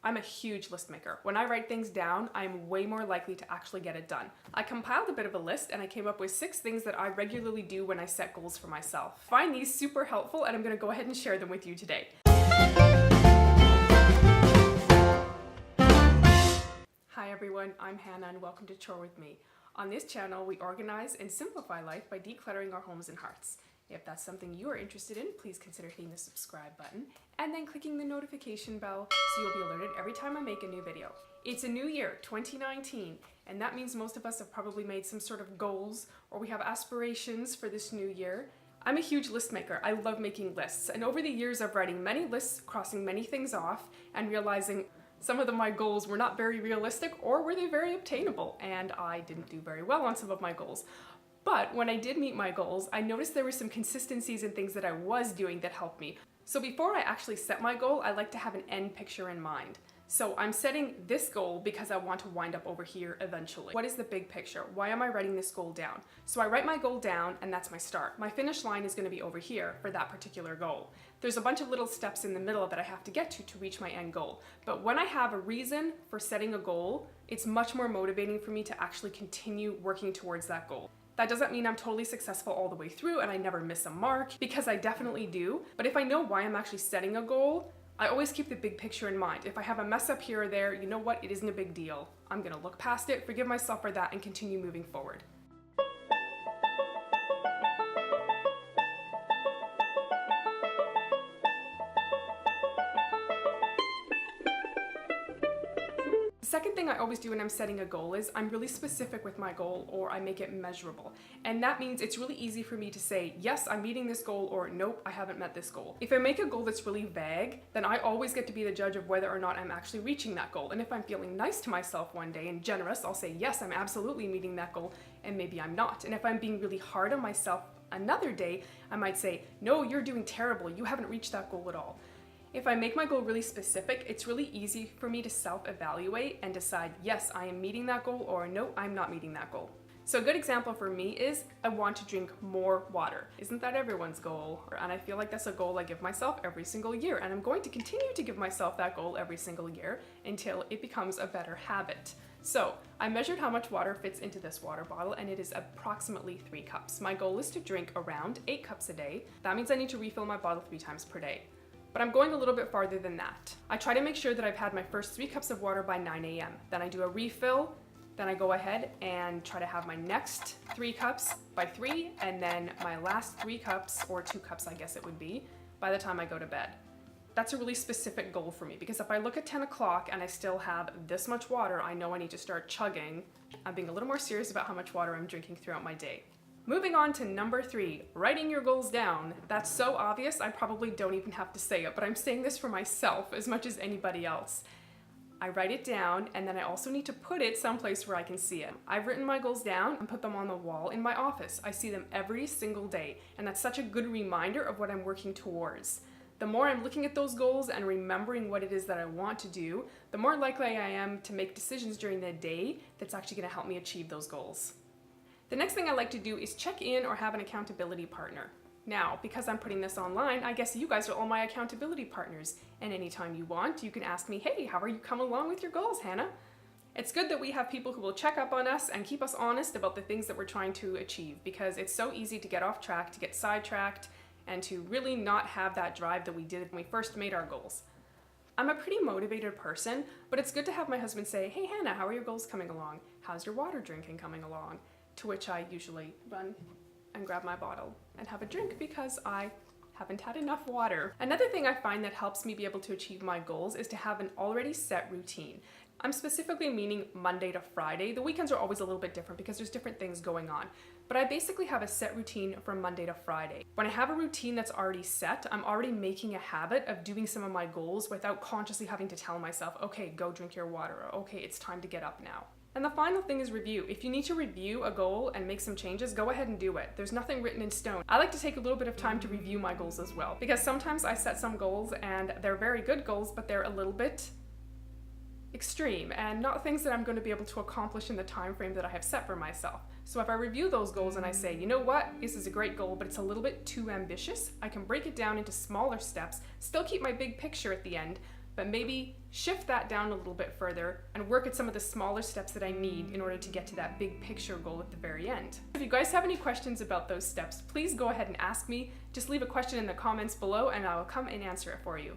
I'm a huge list maker. When I write things down, I'm way more likely to actually get it done. I compiled a bit of a list and I came up with 6 things that I regularly do when I set goals for myself. I find these super helpful and I'm gonna go ahead and share them with you today. Hi everyone, I'm Hannah and welcome to Chore With Me. On this channel, we organize and simplify life by decluttering our homes and hearts. If that's something you are interested in, please consider hitting the subscribe button and then clicking the notification bell so you'll be alerted every time I make a new video. It's a new year, 2019, and that means most of us have probably made some sort of goals or we have aspirations for this new year. I'm a huge list maker. I love making lists, and over the years of writing many lists, crossing many things off, and realizing some of my goals were not very realistic or were they very obtainable, and I didn't do very well on some of my goals. But when I did meet my goals, I noticed there were some consistencies in things that I was doing that helped me. So before I actually set my goal, I like to have an end picture in mind. So I'm setting this goal because I want to wind up over here eventually. What is the big picture? Why am I writing this goal down? So I write my goal down and that's my start. My finish line is going to be over here for that particular goal. There's a bunch of little steps in the middle that I have to get to reach my end goal. But when I have a reason for setting a goal, it's much more motivating for me to actually continue working towards that goal. That doesn't mean I'm totally successful all the way through and I never miss a mark, because I definitely do. But if I know why I'm actually setting a goal, I always keep the big picture in mind. If I have a mess up here or there, you know what? It isn't a big deal. I'm gonna look past it, forgive myself for that, and continue moving forward. The second thing I always do when I'm setting a goal is I'm really specific with my goal, or I make it measurable. And that means it's really easy for me to say, yes, I'm meeting this goal, or nope, I haven't met this goal. If I make a goal that's really vague, then I always get to be the judge of whether or not I'm actually reaching that goal. And if I'm feeling nice to myself one day and generous, I'll say, yes, I'm absolutely meeting that goal, and maybe I'm not. And if I'm being really hard on myself another day, I might say, no, you're doing terrible, you haven't reached that goal at all. If I make my goal really specific, it's really easy for me to self-evaluate and decide, yes, I am meeting that goal, or no, I'm not meeting that goal. So a good example for me is I want to drink more water. Isn't that everyone's goal? And I feel like that's a goal I give myself every single year, and I'm going to continue to give myself that goal every single year until it becomes a better habit. So I measured how much water fits into this water bottle, and it is approximately 3 cups. My goal is to drink around 8 cups a day. That means I need to refill my bottle 3 times per day. But I'm going a little bit farther than that. I try to make sure that I've had my first 3 cups of water by 9 a.m. Then I do a refill, then I go ahead and try to have my next 3 cups by 3, and then my last 3 cups, or 2 cups I guess it would be, by the time I go to bed. That's a really specific goal for me, because if I look at 10 o'clock and I still have this much water, I know I need to start chugging. I'm being a little more serious about how much water I'm drinking throughout my day. Moving on to number 3, writing your goals down. That's so obvious, I probably don't even have to say it, but I'm saying this for myself as much as anybody else. I write it down, and then I also need to put it someplace where I can see it. I've written my goals down and put them on the wall in my office. I see them every single day, and that's such a good reminder of what I'm working towards. The more I'm looking at those goals and remembering what it is that I want to do, the more likely I am to make decisions during the day that's actually going to help me achieve those goals. The next thing I like to do is check in or have an accountability partner. Now, because I'm putting this online, I guess you guys are all my accountability partners, and anytime you want, you can ask me, hey, how are you coming along with your goals, Hannah? It's good that we have people who will check up on us and keep us honest about the things that we're trying to achieve, because it's so easy to get off track, to get sidetracked, and to really not have that drive that we did when we first made our goals. I'm a pretty motivated person, but it's good to have my husband say, hey Hannah, how are your goals coming along? How's your water drinking coming along? To which I usually run and grab my bottle and have a drink because I haven't had enough water. Another thing I find that helps me be able to achieve my goals is to have an already set routine. I'm specifically meaning Monday to Friday. The weekends are always a little bit different because there's different things going on. But I basically have a set routine from Monday to Friday. When I have a routine that's already set, I'm already making a habit of doing some of my goals without consciously having to tell myself, okay, go drink your water, or okay, it's time to get up now. And the final thing is review. If you need to review a goal and make some changes, go ahead and do it. There's nothing written in stone. I like to take a little bit of time to review my goals as well, because sometimes I set some goals and they're very good goals, but they're a little bit extreme and not things that I'm going to be able to accomplish in the time frame that I have set for myself. So if I review those goals and I say, you know what, this is a great goal, but it's a little bit too ambitious, I can break it down into smaller steps, still keep my big picture at the end, but maybe shift that down a little bit further and work at some of the smaller steps that I need in order to get to that big picture goal at the very end. If you guys have any questions about those steps, please go ahead and ask me. Just leave a question in the comments below and I will come and answer it for you.